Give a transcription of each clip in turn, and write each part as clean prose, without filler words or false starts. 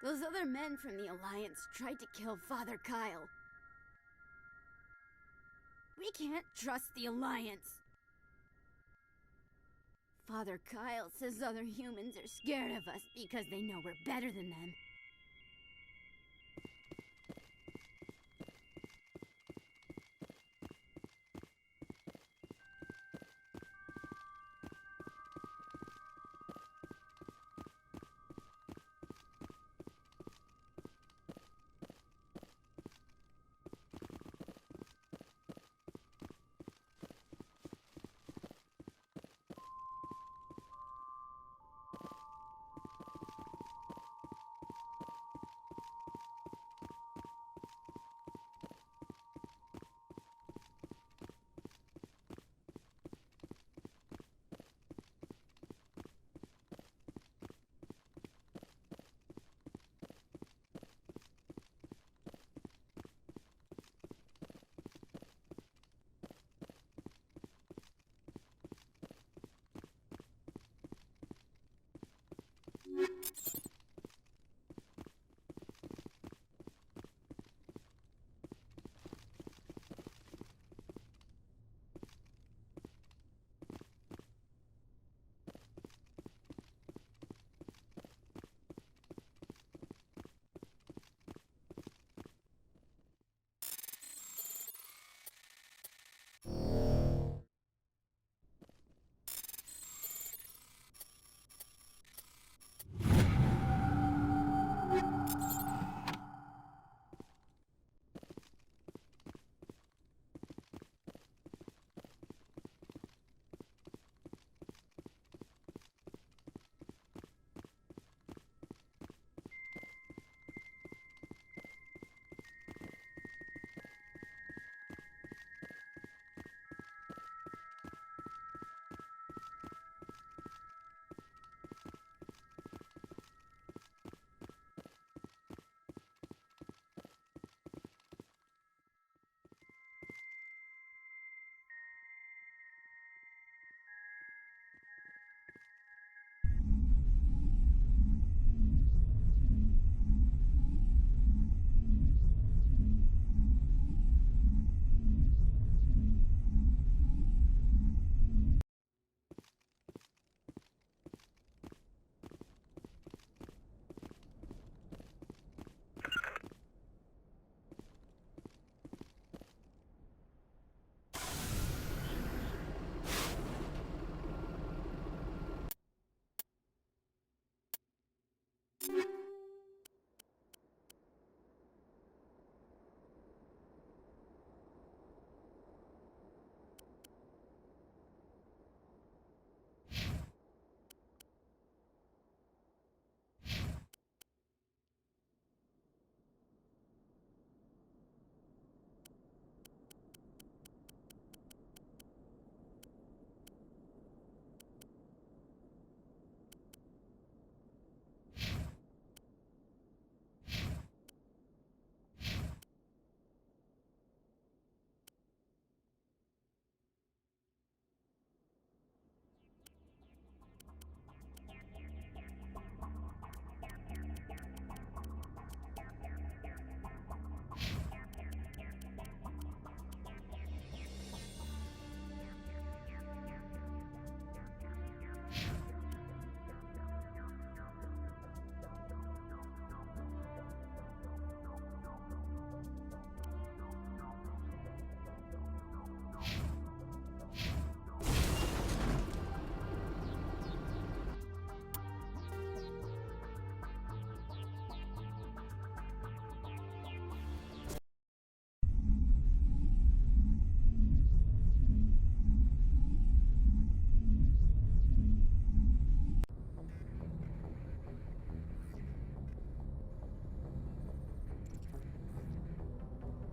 Those other men from the Alliance tried to kill Father Kyle. We can't trust the Alliance. Father Kyle says other humans are scared of us because they know we're better than them.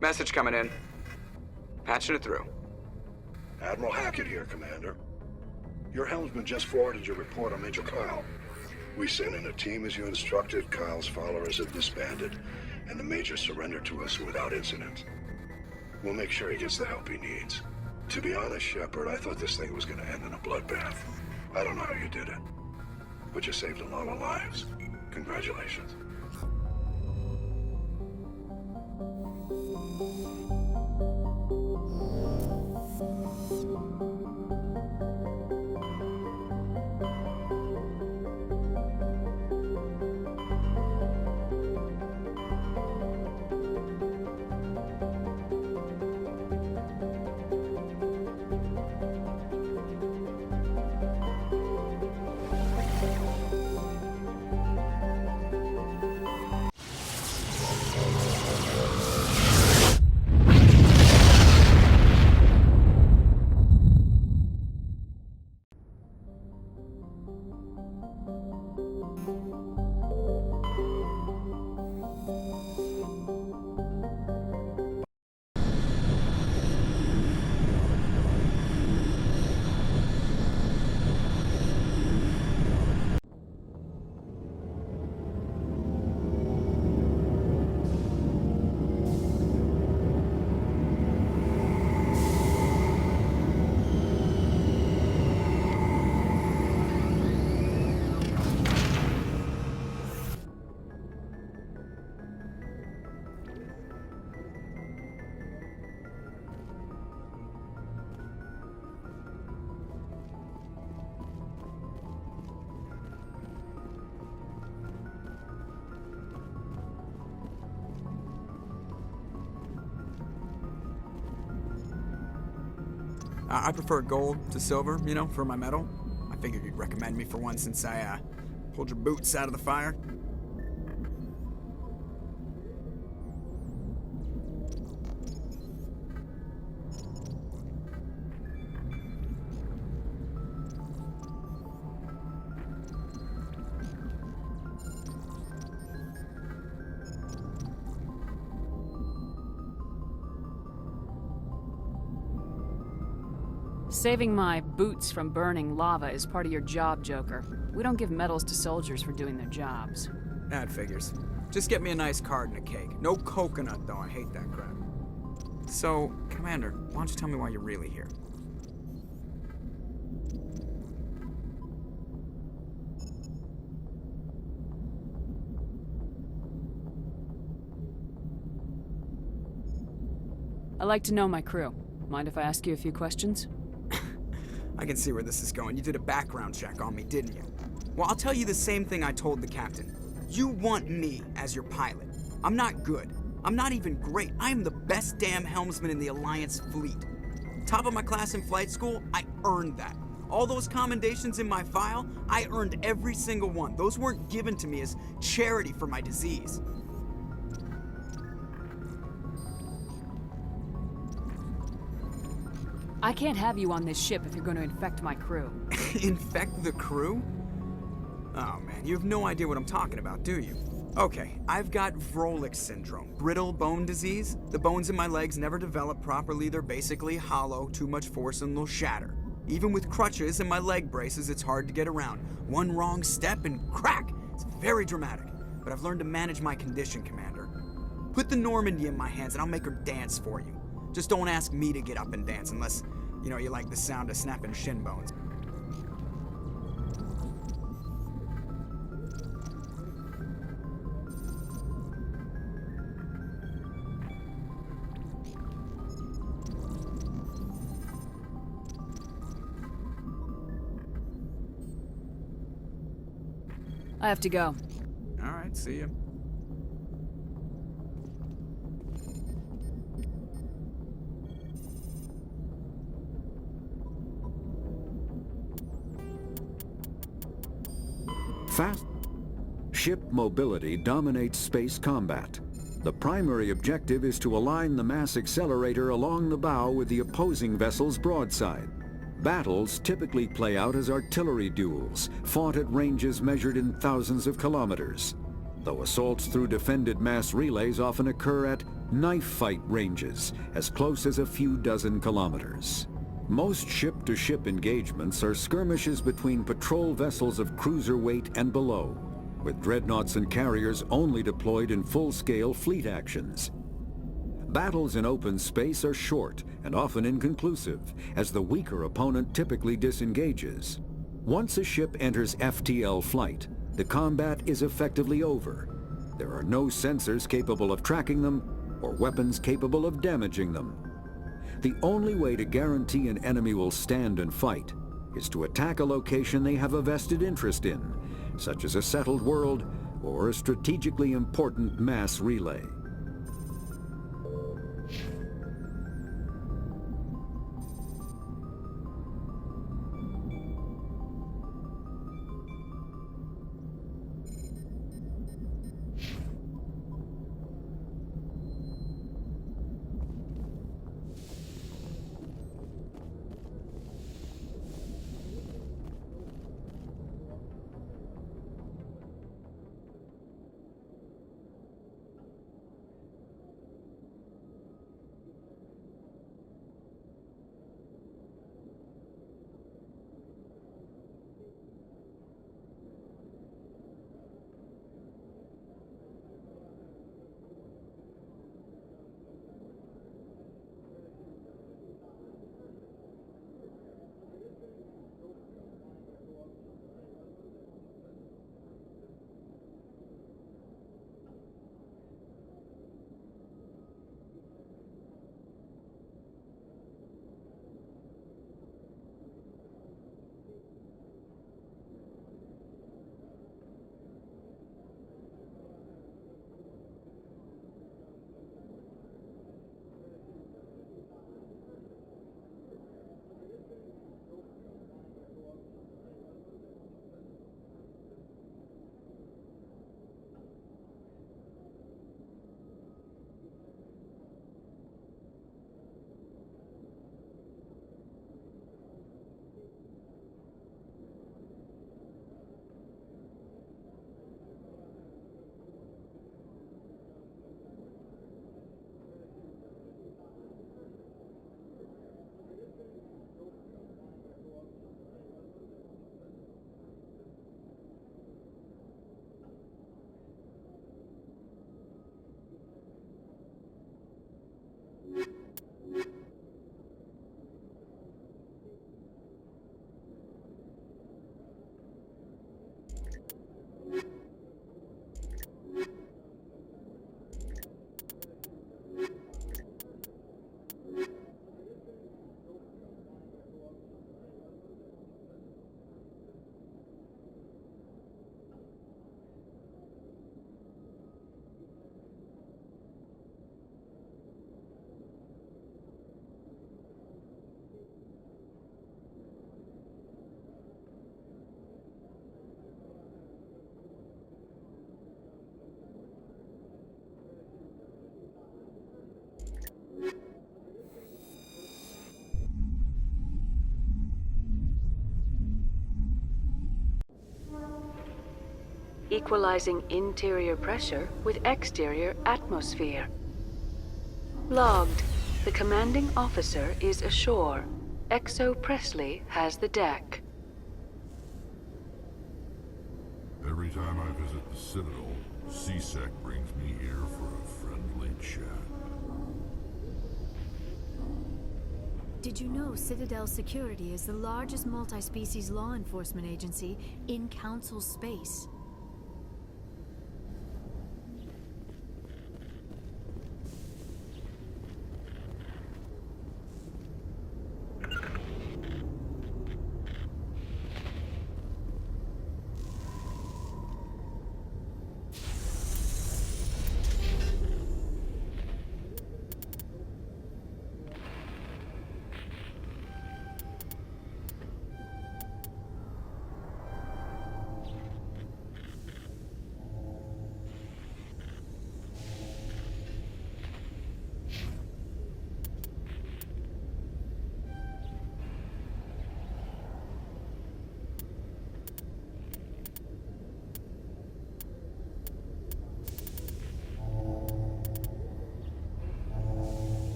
Message coming in. Patching it through. Admiral Hackett here, Commander. Your helmsman just forwarded your report on Major Kyle. We sent in a team as you instructed. Kyle's followers have disbanded, and the Major surrendered to us without incident. We'll make sure he gets the help he needs. To be honest, Shepard, I thought this thing was gonna end in a bloodbath. I don't know how you did it, but you saved a lot of lives. Congratulations. I prefer gold to silver, you know, for my medal. I figured you'd recommend me for one since I, pulled your boots out of the fire. Saving my boots from burning lava is part of your job, Joker. We don't give medals to soldiers for doing their jobs. That figures. Just get me a nice card and a cake. No coconut, though. I hate that crap. So, Commander, why don't you tell me why you're really here? I like to know my crew. Mind if I ask you a few questions? I can see where this is going. You did a background check on me, didn't you? Well, I'll tell you the same thing I told the captain. You want me as your pilot. I'm not good. I'm not even great. I am the best damn helmsman in the Alliance fleet. Top of my class in flight school, I earned that. All those commendations in my file, I earned every single one. Those weren't given to me as charity for my disease. I can't have you on this ship if you're going to infect my crew. Infect the crew? Oh man, you have no idea what I'm talking about, do you? Okay, I've got Vrolik syndrome, brittle bone disease. The bones in my legs never develop properly. They're basically hollow, too much force and they'll shatter. Even with crutches and my leg braces, it's hard to get around. One wrong step and crack! It's very dramatic. But I've learned to manage my condition, Commander. Put the Normandy in my hands and I'll make her dance for you. Just don't ask me to get up and dance unless, you know, you like the sound of snapping shin bones. I have to go. All right, see you. Fast ship mobility dominates space combat. The primary objective is to align the mass accelerator along the bow with the opposing vessel's broadside. Battles typically play out as artillery duels, fought at ranges measured in thousands of kilometers, though assaults through defended mass relays often occur at knife fight ranges, as close as a few dozen kilometers. Most ship-to-ship engagements are skirmishes between patrol vessels of cruiser weight and below, with dreadnoughts and carriers only deployed in full-scale fleet actions. Battles in open space are short and often inconclusive, as the weaker opponent typically disengages. Once a ship enters FTL flight, the combat is effectively over. There are no sensors capable of tracking them or weapons capable of damaging them. The only way to guarantee an enemy will stand and fight is to attack a location they have a vested interest in, such as a settled world or a strategically important mass relay. equalizing interior pressure with exterior atmosphere. Logged. The commanding officer is ashore. Exo Presley has the deck. Every time I visit the Citadel, CSEC brings me here for a friendly chat. Did you know Citadel Security is the largest multi-species law enforcement agency in Council space?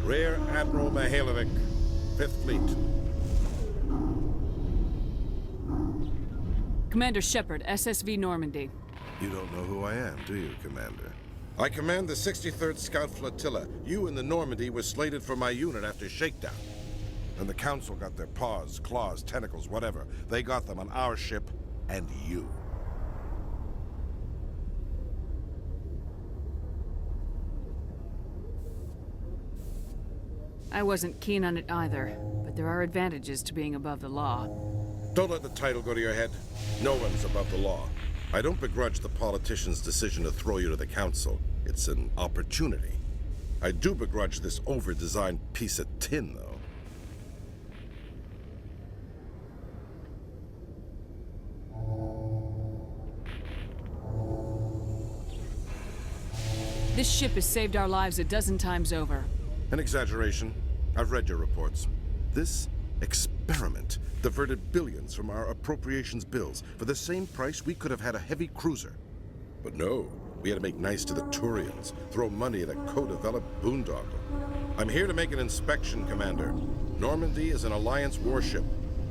Rear Admiral Mihailovic, 5th Fleet. Commander Shepard, SSV Normandy. You don't know who I am, do you, Commander? I command the 63rd Scout Flotilla. You and the Normandy were slated for my unit after shakedown. And the Council got their paws, claws, tentacles, whatever. They got them on our ship and you. I wasn't keen on it either, but there are advantages to being above the law. Don't let the title go to your head. No one's above the law. I don't begrudge the politician's decision to throw you to the Council. It's an opportunity. I do begrudge this over-designed piece of tin, though. This ship has saved our lives a dozen times over. An exaggeration. I've read your reports. This experiment diverted billions from our appropriations bills. For the same price, we could have had a heavy cruiser. But no, we had to make nice to the Turians, throw money at a co-developed boondoggle. I'm here to make an inspection, Commander. Normandy is an Alliance warship.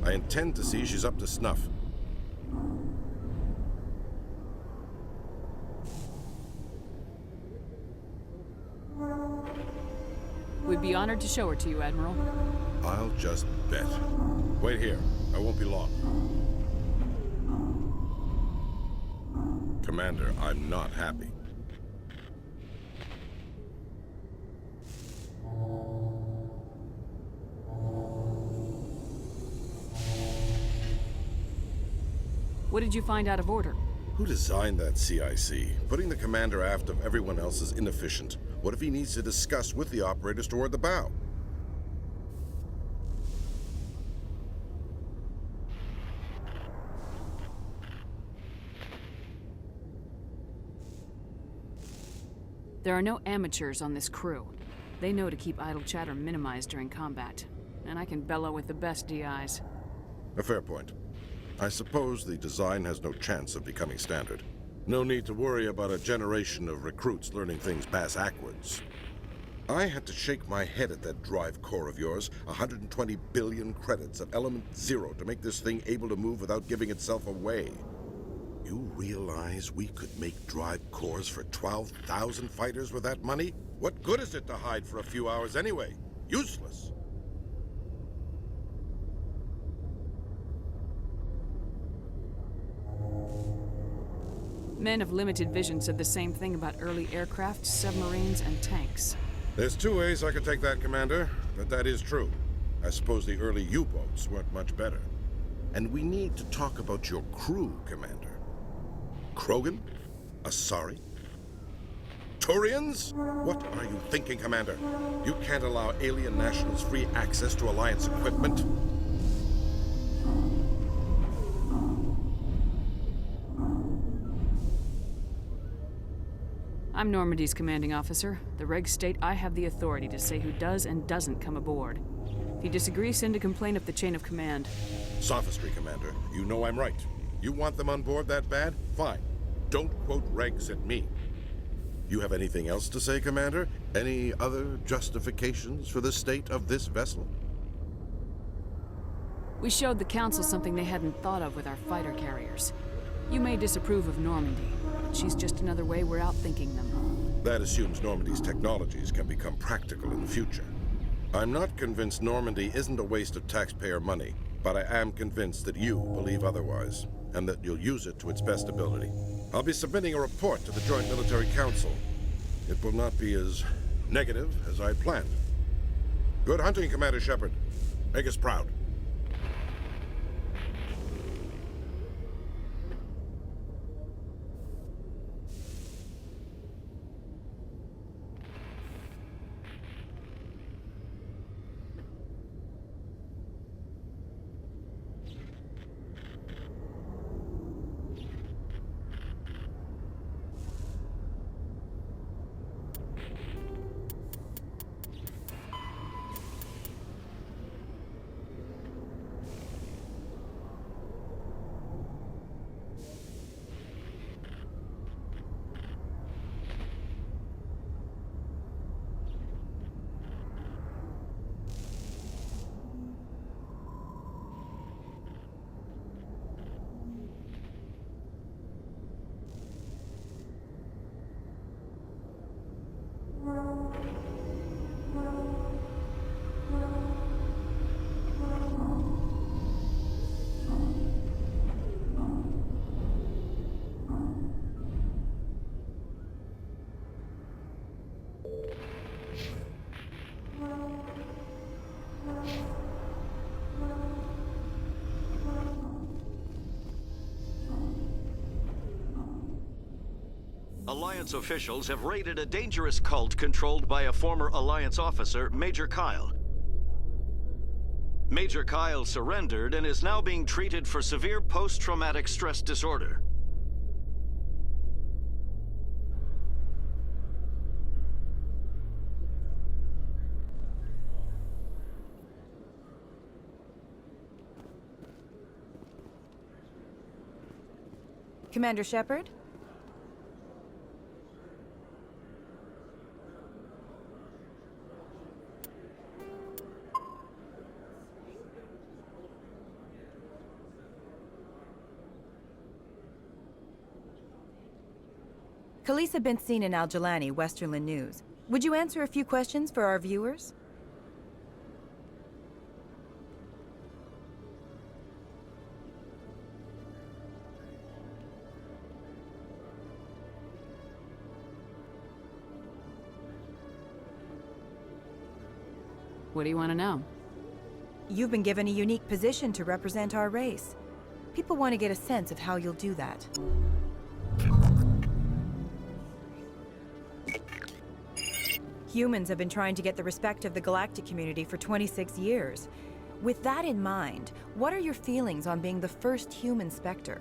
I intend to see she's up to snuff. We'd be honored to show her to you, Admiral. I'll just bet. Wait here. I won't be long. Commander, I'm not happy. What did you find out of order? Who designed that CIC? Putting the commander aft of everyone else is inefficient. What if he needs to discuss with the operators toward the bow? There are no amateurs on this crew. They know to keep idle chatter minimized during combat. And I can bellow with the best DIs. A fair point. I suppose the design has no chance of becoming standard. No need to worry about a generation of recruits learning things backwards. I had to shake my head at that drive core of yours. 120 billion credits of element 0 to make this thing able to move without giving itself away. You You realize we could make drive cores for 12,000 fighters with that money? What good is it to hide for a few hours anyway? Useless. Men of limited vision said the same thing about early aircraft, submarines, and tanks. There's two ways I could take that, Commander, but that is true. I suppose the early U-boats weren't much better. And we need to talk about your crew, Commander. Krogan? Asari? Turians? What are you thinking, Commander? You can't allow alien nationals free access to Alliance equipment? I'm Normandy's commanding officer. The regs state I have the authority to say who does and doesn't come aboard. If you disagree, send a complaint up the chain of command. Sophistry, Commander. You know I'm right. You want them on board that bad? Fine. Don't quote regs at me. You have anything else to say, Commander? Any other justifications for the state of this vessel? We showed the Council something they hadn't thought of with our fighter carriers. You may disapprove of Normandy, but she's just another way we're outthinking them. That assumes Normandy's technologies can become practical in the future. I'm not convinced Normandy isn't a waste of taxpayer money, but I am convinced that you believe otherwise, and that you'll use it to its best ability. I'll be submitting a report to the Joint Military Council. It will not be as negative as I planned. Good hunting, Commander Shepard. Make us proud. Alliance officials have raided a dangerous cult controlled by a former Alliance officer, Major Kyle. Major Kyle surrendered and is now being treated for severe post-traumatic stress disorder. Commander Shepard? Khalisah been seen in Al-Jalani, Westerland News. Would you answer a few questions for our viewers? What do you want to know? You've been given a unique position to represent our race. People want to get a sense of how you'll do that. Humans have been trying to get the respect of the galactic community for 26 years. With that in mind, what are your feelings on being the first human Spectre?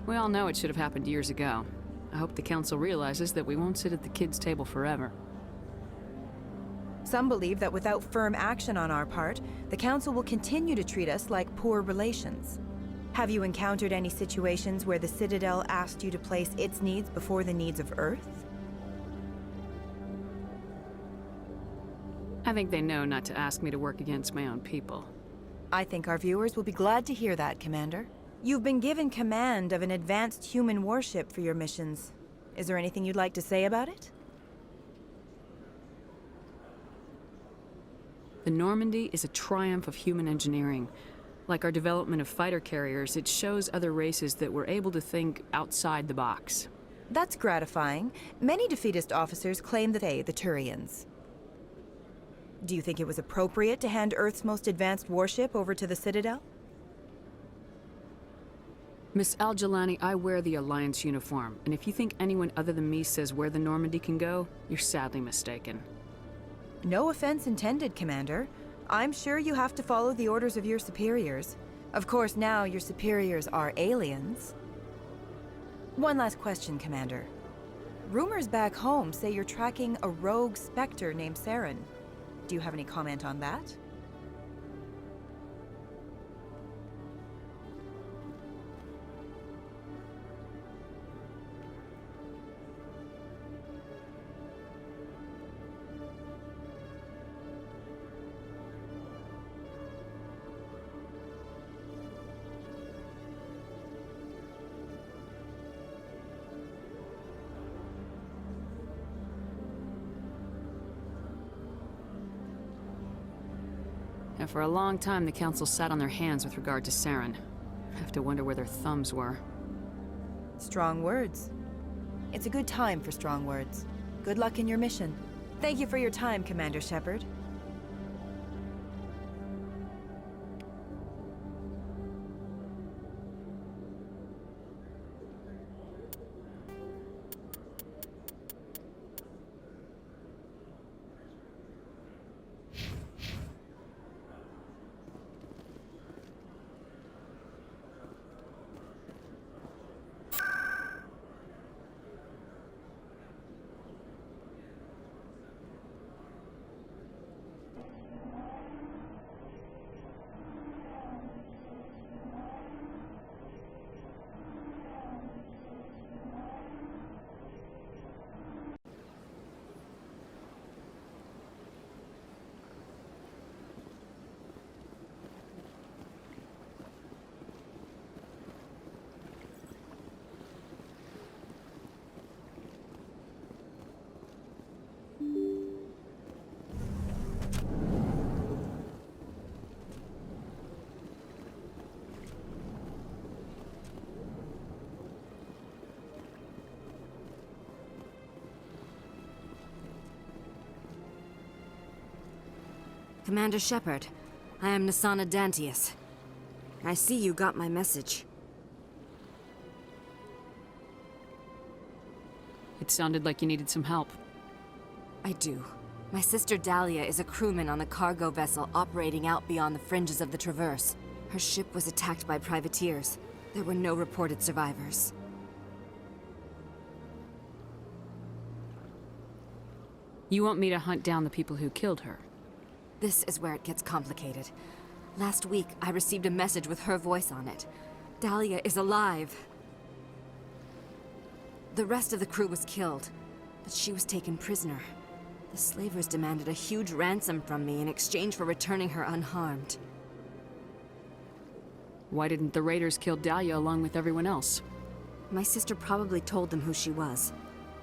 We all know it should have happened years ago. I hope the Council realizes that we won't sit at the kids' table forever. Some believe that without firm action on our part, the Council will continue to treat us like poor relations. Have you encountered any situations where the Citadel asked you to place its needs before the needs of Earth? I think they know not to ask me to work against my own people. I think our viewers will be glad to hear that, Commander. You've been given command of an advanced human warship for your missions. Is there anything you'd like to say about it? The Normandy is a triumph of human engineering. Like our development of fighter carriers, it shows other races that we're able to think outside the box. That's gratifying. Many defeatist officers claim that they, the Turians. Do you think it was appropriate to hand Earth's most advanced warship over to the Citadel? Miss Al-Jalani, I wear the Alliance uniform, and if you think anyone other than me says where the Normandy can go, you're sadly mistaken. No offense intended, Commander. I'm sure you have to follow the orders of your superiors. Of course, now your superiors are aliens. One last question, Commander. Rumors back home say you're tracking a rogue Spectre named Saren. Do you have any comment on that? And for a long time, the Council sat on their hands with regard to Saren. I have to wonder where their thumbs were. Strong words. It's a good time for strong words. Good luck in your mission. Thank you for your time, Commander Shepard. Commander Shepard, I am Nasana Dantius. I see you got my message. It sounded like you needed some help. I do. My sister Dahlia is a crewman on a cargo vessel operating out beyond the fringes of the Traverse. Her ship was attacked by privateers. There were no reported survivors. You want me to hunt down the people who killed her? This is where it gets complicated. Last week, I received a message with her voice on it. Dahlia is alive. The rest of the crew was killed, but she was taken prisoner. The slavers demanded a huge ransom from me in exchange for returning her unharmed. Why didn't the raiders kill Dahlia along with everyone else? My sister probably told them who she was.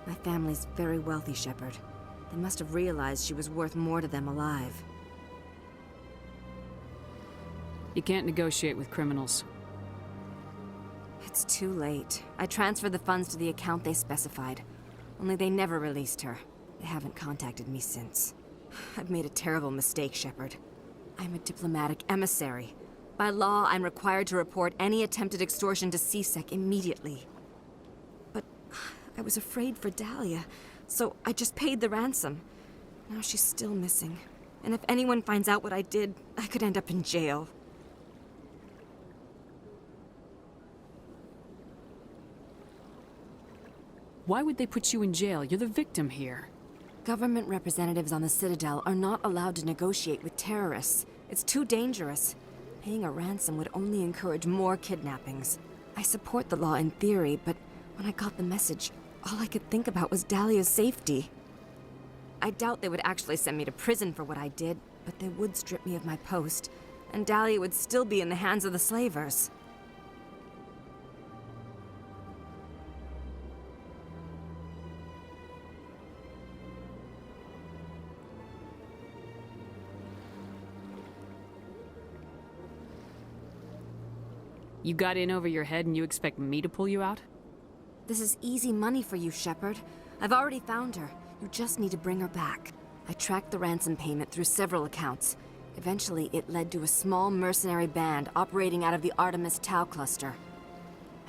My family's very wealthy, Shepard. They must have realized she was worth more to them alive. You can't negotiate with criminals. It's too late. I transferred the funds to the account they specified. Only they never released her. They haven't contacted me since. I've made a terrible mistake, Shepard. I'm a diplomatic emissary. By law, I'm required to report any attempted extortion to C-Sec immediately. But I was afraid for Dahlia, so I just paid the ransom. Now she's still missing. And if anyone finds out what I did, I could end up in jail. Why would they put you in jail? You're the victim here. Government representatives on the Citadel are not allowed to negotiate with terrorists. It's too dangerous. Paying a ransom would only encourage more kidnappings. I support the law in theory, but when I got the message, all I could think about was Dahlia's safety. I doubt they would actually send me to prison for what I did, but they would strip me of my post, and Dahlia would still be in the hands of the slavers. You got in over your head and you expect me to pull you out? This is easy money for you, Shepard. I've already found her. You just need to bring her back. I tracked the ransom payment through several accounts. Eventually, it led to a small mercenary band operating out of the Artemis Tau cluster.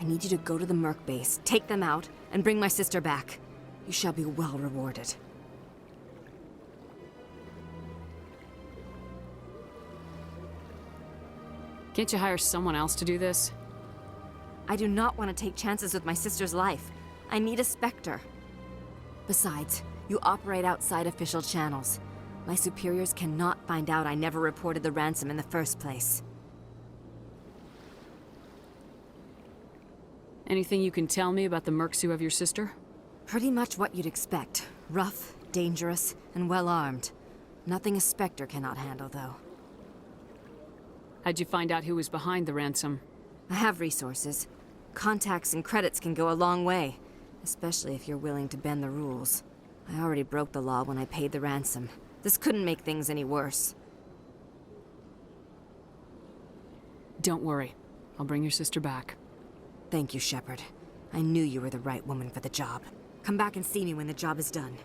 I need you to go to the Merc base, take them out, and bring my sister back. You shall be well rewarded. Can't you hire someone else to do this? I do not want to take chances with my sister's life. I need a Spectre. Besides, you operate outside official channels. My superiors cannot find out I never reported the ransom in the first place. Anything you can tell me about the mercs who have your sister? Pretty much what you'd expect. Rough, dangerous, and well-armed. Nothing a Spectre cannot handle, though. How'd you find out who was behind the ransom? I have resources. Contacts and credits can go a long way, especially if you're willing to bend the rules. I already broke the law when I paid the ransom. This couldn't make things any worse. Don't worry. I'll bring your sister back. Thank you, Shepard. I knew you were the right woman for the job. Come back and see me when the job is done.